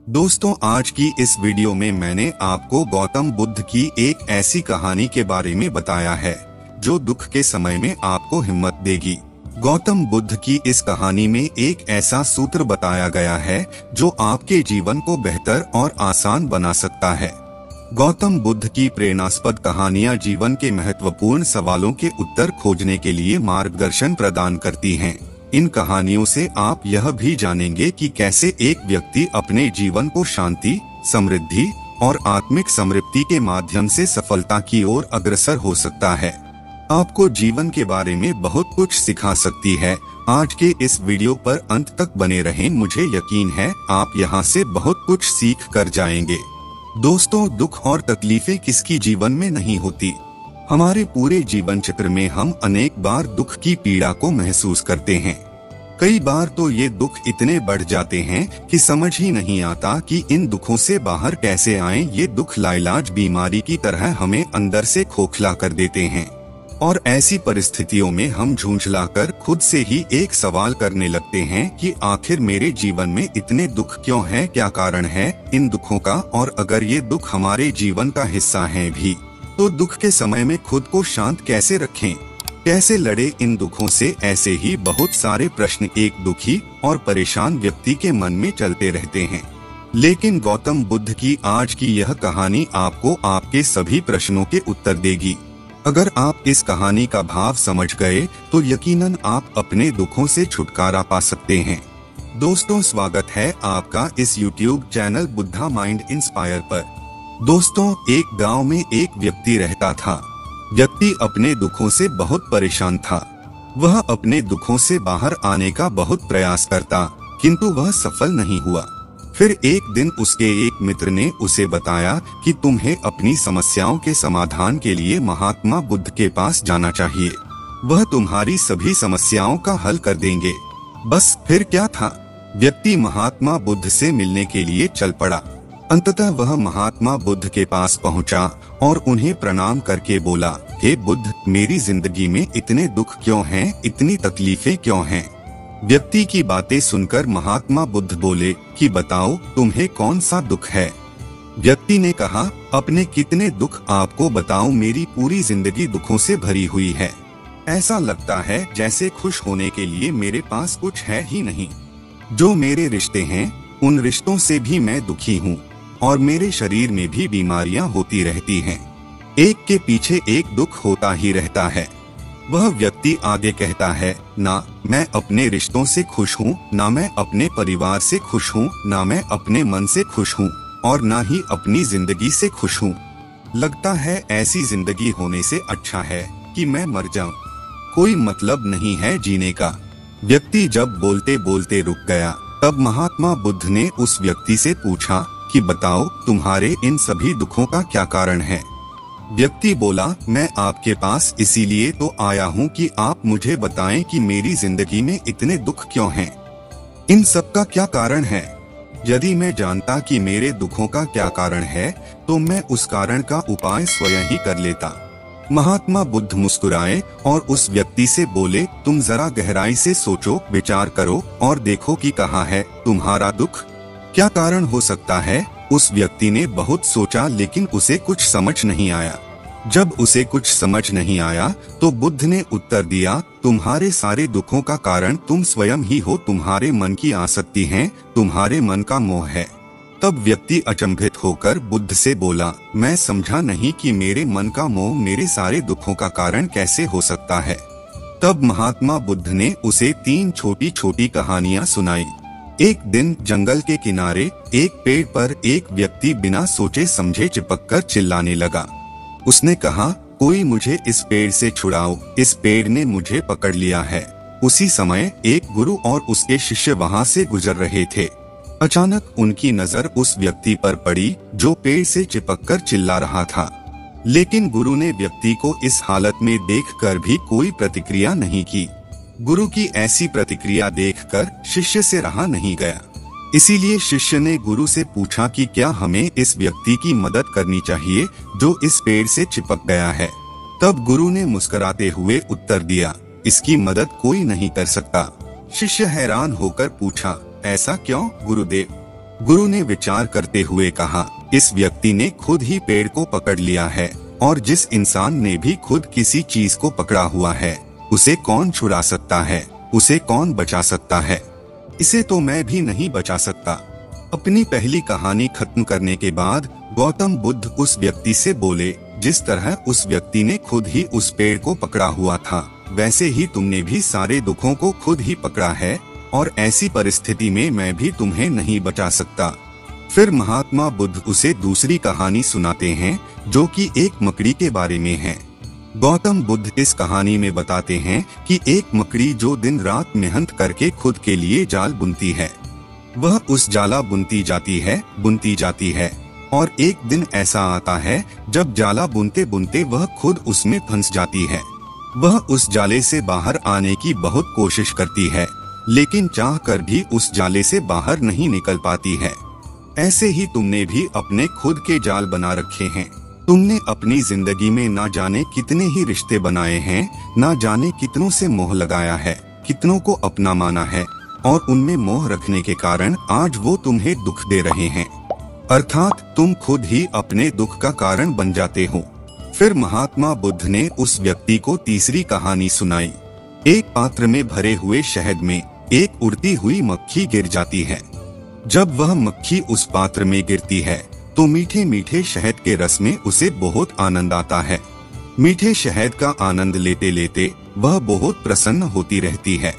दोस्तों, आज की इस वीडियो में मैंने आपको गौतम बुद्ध की एक ऐसी कहानी के बारे में बताया है जो दुख के समय में आपको हिम्मत देगी। गौतम बुद्ध की इस कहानी में एक ऐसा सूत्र बताया गया है जो आपके जीवन को बेहतर और आसान बना सकता है। गौतम बुद्ध की प्रेरणास्पद कहानियां जीवन के महत्वपूर्ण सवालों के उत्तर खोजने के लिए मार्गदर्शन प्रदान करती हैं। इन कहानियों से आप यह भी जानेंगे कि कैसे एक व्यक्ति अपने जीवन को शांति, समृद्धि और आत्मिक समृद्धि के माध्यम से सफलता की ओर अग्रसर हो सकता है। आपको जीवन के बारे में बहुत कुछ सिखा सकती है। आज के इस वीडियो पर अंत तक बने रहें, मुझे यकीन है आप यहाँ से बहुत कुछ सीख कर जाएंगे। दोस्तों, दुख और तकलीफें किसकी जीवन में नहीं होती। हमारे पूरे जीवन चक्र में हम अनेक बार दुख की पीड़ा को महसूस करते हैं। कई बार तो ये दुख इतने बढ़ जाते हैं कि समझ ही नहीं आता कि इन दुखों से बाहर कैसे आएं। ये दुख लाइलाज बीमारी की तरह हमें अंदर से खोखला कर देते हैं और ऐसी परिस्थितियों में हम झुंझलाकर खुद से ही एक सवाल करने लगते हैं कि आखिर मेरे जीवन में इतने दुख क्यों हैं, क्या कारण है इन दुखों का, और अगर ये दुख हमारे जीवन का हिस्सा हैं भी तो दुख के समय में खुद को शांत कैसे रखें, कैसे लड़े इन दुखों से। ऐसे ही बहुत सारे प्रश्न एक दुखी और परेशान व्यक्ति के मन में चलते रहते हैं। लेकिन गौतम बुद्ध की आज की यह कहानी आपको आपके सभी प्रश्नों के उत्तर देगी। अगर आप इस कहानी का भाव समझ गए तो यकीनन आप अपने दुखों से छुटकारा पा सकते हैं। दोस्तों, स्वागत है आपका इस YouTube channel Buddha mind inspire पर। दोस्तों, एक गांव में एक व्यक्ति रहता था। व्यक्ति अपने दुखों से बहुत परेशान था। वह अपने दुखों से बाहर आने का बहुत प्रयास करता, किंतु वह सफल नहीं हुआ। फिर एक दिन उसके एक मित्र ने उसे बताया कि तुम्हें अपनी समस्याओं के समाधान के लिए महात्मा बुद्ध के पास जाना चाहिए। वह तुम्हारी सभी समस्याओं का हल कर देंगे। बस फिर क्या था, व्यक्ति महात्मा बुद्ध से मिलने के लिए चल पड़ा। अंततः वह महात्मा बुद्ध के पास पहुंचा और उन्हें प्रणाम करके बोला, हे बुद्ध, मेरी जिंदगी में इतने दुख क्यों हैं, इतनी तकलीफें क्यों हैं। व्यक्ति की बातें सुनकर महात्मा बुद्ध बोले कि बताओ तुम्हें कौन सा दुख है। व्यक्ति ने कहा, अपने कितने दुख आपको बताऊं, मेरी पूरी जिंदगी दुखों से भरी हुई है। ऐसा लगता है जैसे खुश होने के लिए मेरे पास कुछ है ही नहीं। जो मेरे रिश्ते हैं उन रिश्तों से भी मैं दुखी हूँ और मेरे शरीर में भी बीमारियां होती रहती हैं। एक के पीछे एक दुख होता ही रहता है। वह व्यक्ति आगे कहता है, ना मैं अपने रिश्तों से खुश हूँ, ना मैं अपने परिवार से खुश हूँ, ना मैं अपने मन से खुश हूँ और ना ही अपनी जिंदगी से खुश हूँ। लगता है ऐसी जिंदगी होने से अच्छा है कि मैं मर जाऊं। कोई मतलब नहीं है जीने का। व्यक्ति जब बोलते बोलते रुक गया, तब महात्मा बुद्ध ने उस व्यक्ति से पूछा कि बताओ तुम्हारे इन सभी दुखों का क्या कारण है। व्यक्ति बोला, मैं आपके पास इसीलिए तो आया हूँ कि आप मुझे बताएं कि मेरी जिंदगी में इतने दुख क्यों हैं, इन सब का क्या कारण है। यदि मैं जानता कि मेरे दुखों का क्या कारण है तो मैं उस कारण का उपाय स्वयं ही कर लेता। महात्मा बुद्ध मुस्कुराए और उस व्यक्ति से बोले, तुम जरा गहराई से सोचो, विचार करो और देखो कि कहाँ है तुम्हारा दुख, क्या कारण हो सकता है। उस व्यक्ति ने बहुत सोचा लेकिन उसे कुछ समझ नहीं आया। जब उसे कुछ समझ नहीं आया तो बुद्ध ने उत्तर दिया, तुम्हारे सारे दुखों का कारण तुम स्वयं ही हो। तुम्हारे मन की आसक्ति है, तुम्हारे मन का मोह है। तब व्यक्ति अचंभित होकर बुद्ध से बोला, मैं समझा नहीं कि मेरे मन का मोह मेरे सारे दुखों का कारण कैसे हो सकता है। तब महात्मा बुद्ध ने उसे 3 छोटी छोटी कहानियां सुनाई। एक दिन जंगल के किनारे एक पेड़ पर एक व्यक्ति बिना सोचे समझे चिपककर चिल्लाने लगा। उसने कहा, कोई मुझे इस पेड़ से छुड़ाओ, इस पेड़ ने मुझे पकड़ लिया है। उसी समय एक गुरु और उसके शिष्य वहां से गुजर रहे थे। अचानक उनकी नजर उस व्यक्ति पर पड़ी जो पेड़ से चिपककर चिल्ला रहा था। लेकिन गुरु ने व्यक्ति को इस हालत में देखकर भी कोई प्रतिक्रिया नहीं की। गुरु की ऐसी प्रतिक्रिया देखकर शिष्य से रहा नहीं गया। इसीलिए शिष्य ने गुरु से पूछा कि क्या हमें इस व्यक्ति की मदद करनी चाहिए जो इस पेड़ से चिपक गया है। तब गुरु ने मुस्कुराते हुए उत्तर दिया, इसकी मदद कोई नहीं कर सकता। शिष्य हैरान होकर पूछा, ऐसा क्यों गुरुदेव। गुरु ने विचार करते हुए कहा, इस व्यक्ति ने खुद ही पेड़ को पकड़ लिया है और जिस इंसान ने भी खुद किसी चीज को पकड़ा हुआ है उसे कौन छुड़ा सकता है, उसे कौन बचा सकता है? इसे तो मैं भी नहीं बचा सकता। अपनी पहली कहानी खत्म करने के बाद गौतम बुद्ध उस व्यक्ति से बोले, जिस तरह उस व्यक्ति ने खुद ही उस पेड़ को पकड़ा हुआ था, वैसे ही तुमने भी सारे दुखों को खुद ही पकड़ा है और ऐसी परिस्थिति में मैं भी तुम्हें नहीं बचा सकता। फिर महात्मा बुद्ध उसे दूसरी कहानी सुनाते हैं जो कि एक मकड़ी के बारे में है। गौतम बुद्ध इस कहानी में बताते हैं कि एक मकड़ी जो दिन रात मेहनत करके खुद के लिए जाल बुनती है, वह उस जाला बुनती जाती है और एक दिन ऐसा आता है जब जाला बुनते बुनते वह खुद उसमें फंस जाती है। वह उस जाले से बाहर आने की बहुत कोशिश करती है, लेकिन चाहकर भी उस जाले से बाहर नहीं निकल पाती है। ऐसे ही तुमने भी अपने खुद के जाल बना रखे हैं। तुमने अपनी जिंदगी में ना जाने कितने ही रिश्ते बनाए हैं, ना जाने कितनों से मोह लगाया है, कितनों को अपना माना है और उनमें मोह रखने के कारण आज वो तुम्हें दुख दे रहे हैं, अर्थात तुम खुद ही अपने दुख का कारण बन जाते हो। फिर महात्मा बुद्ध ने उस व्यक्ति को तीसरी कहानी सुनाई। एक पात्र में भरे हुए शहद में एक उड़ती हुई मक्खी गिर जाती है। जब वह मक्खी उस पात्र में गिरती है तो मीठे मीठे शहद के रस में उसे बहुत आनंद आता है। मीठे शहद का आनंद लेते लेते वह बहुत प्रसन्न होती रहती है।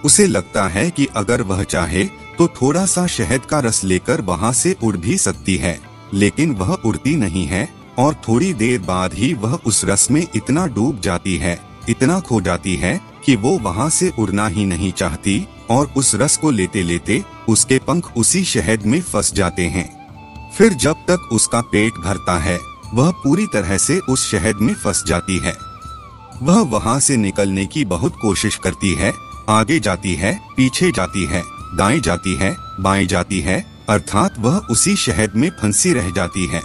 उसे लगता है कि अगर वह चाहे तो थोड़ा सा शहद का रस लेकर वहां से उड़ भी सकती है, लेकिन वह उड़ती नहीं है और थोड़ी देर बाद ही वह उस रस में इतना डूब जाती है, इतना खो जाती है कि वो वहां से उड़ना ही नहीं चाहती और उस रस को लेते लेते उसके पंख उसी शहद में फंस जाते हैं। फिर जब तक उसका पेट भरता है वह पूरी तरह से उस शहद में फंस जाती है। वह वहां से निकलने की बहुत कोशिश करती है, आगे जाती है, पीछे जाती है, दाएं जाती है, बाएं जाती है, अर्थात वह उसी शहद में फंसी रह जाती है।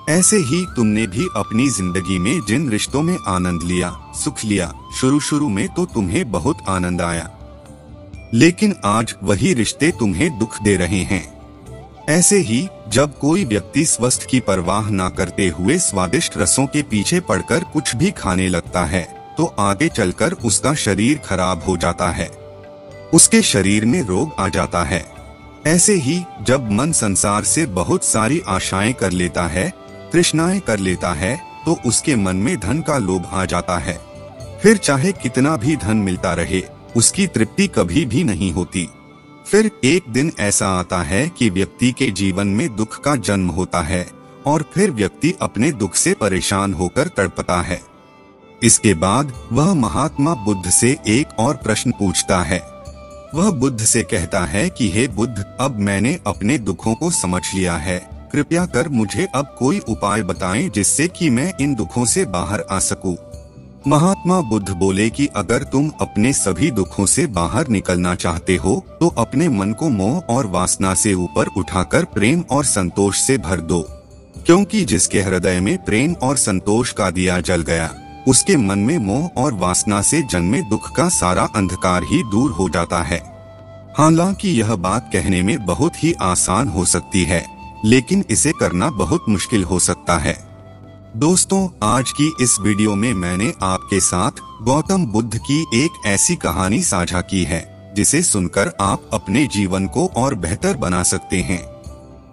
ऐसे ही तुमने भी अपनी जिंदगी में जिन रिश्तों में आनंद लिया, सुख लिया, शुरू में तो तुम्हें बहुत आनंद आया, लेकिन आज वही रिश्ते तुम्हें दुख दे रहे हैं। ऐसे ही जब कोई व्यक्ति स्वास्थ्य की परवाह न करते हुए स्वादिष्ट रसों के पीछे पड़कर कुछ भी खाने लगता है तो आगे चलकर उसका शरीर खराब हो जाता है, उसके शरीर में रोग आ जाता है। ऐसे ही जब मन संसार से बहुत सारी आशाएं कर लेता है, तृष्णाएं कर लेता है, तो उसके मन में धन का लोभ आ जाता है। फिर चाहे कितना भी धन मिलता रहे उसकी तृप्ति कभी भी नहीं होती। फिर एक दिन ऐसा आता है कि व्यक्ति के जीवन में दुख का जन्म होता है और फिर व्यक्ति अपने दुख से परेशान होकर तड़पता है। इसके बाद वह महात्मा बुद्ध से एक और प्रश्न पूछता है। वह बुद्ध से कहता है कि हे बुद्ध, अब मैंने अपने दुखों को समझ लिया है, कृपया कर मुझे अब कोई उपाय बताएं जिससे कि मैं इन दुखों से बाहर आ सकूं। महात्मा बुद्ध बोले कि अगर तुम अपने सभी दुखों से बाहर निकलना चाहते हो तो अपने मन को मोह और वासना से ऊपर उठाकर प्रेम और संतोष से भर दो, क्योंकि जिसके हृदय में प्रेम और संतोष का दिया जल गया उसके मन में मोह और वासना से जन्मे दुख का सारा अंधकार ही दूर हो जाता है। हालांकि यह बात कहने में बहुत ही आसान हो सकती है, लेकिन इसे करना बहुत मुश्किल हो सकता है। दोस्तों, आज की इस वीडियो में मैंने आपके साथ गौतम बुद्ध की एक ऐसी कहानी साझा की है जिसे सुनकर आप अपने जीवन को और बेहतर बना सकते हैं।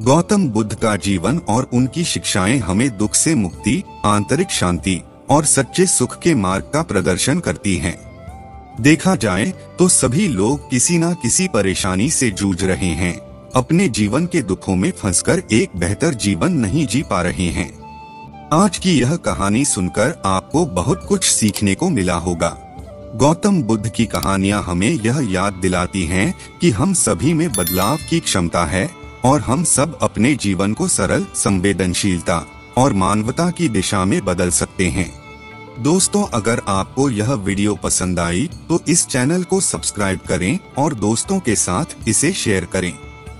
गौतम बुद्ध का जीवन और उनकी शिक्षाएं हमें दुख से मुक्ति, आंतरिक शांति और सच्चे सुख के मार्ग का प्रदर्शन करती हैं। देखा जाए तो सभी लोग किसी न किसी परेशानी से जूझ रहे हैं, अपने जीवन के दुखों में फंसकर एक बेहतर जीवन नहीं जी पा रहे हैं। आज की यह कहानी सुनकर आपको बहुत कुछ सीखने को मिला होगा। गौतम बुद्ध की कहानियां हमें यह याद दिलाती हैं कि हम सभी में बदलाव की क्षमता है और हम सब अपने जीवन को सरल, संवेदनशीलता और मानवता की दिशा में बदल सकते हैं। दोस्तों, अगर आपको यह वीडियो पसंद आई तो इस चैनल को सब्सक्राइब करें और दोस्तों के साथ इसे शेयर करें।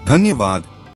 धन्यवाद।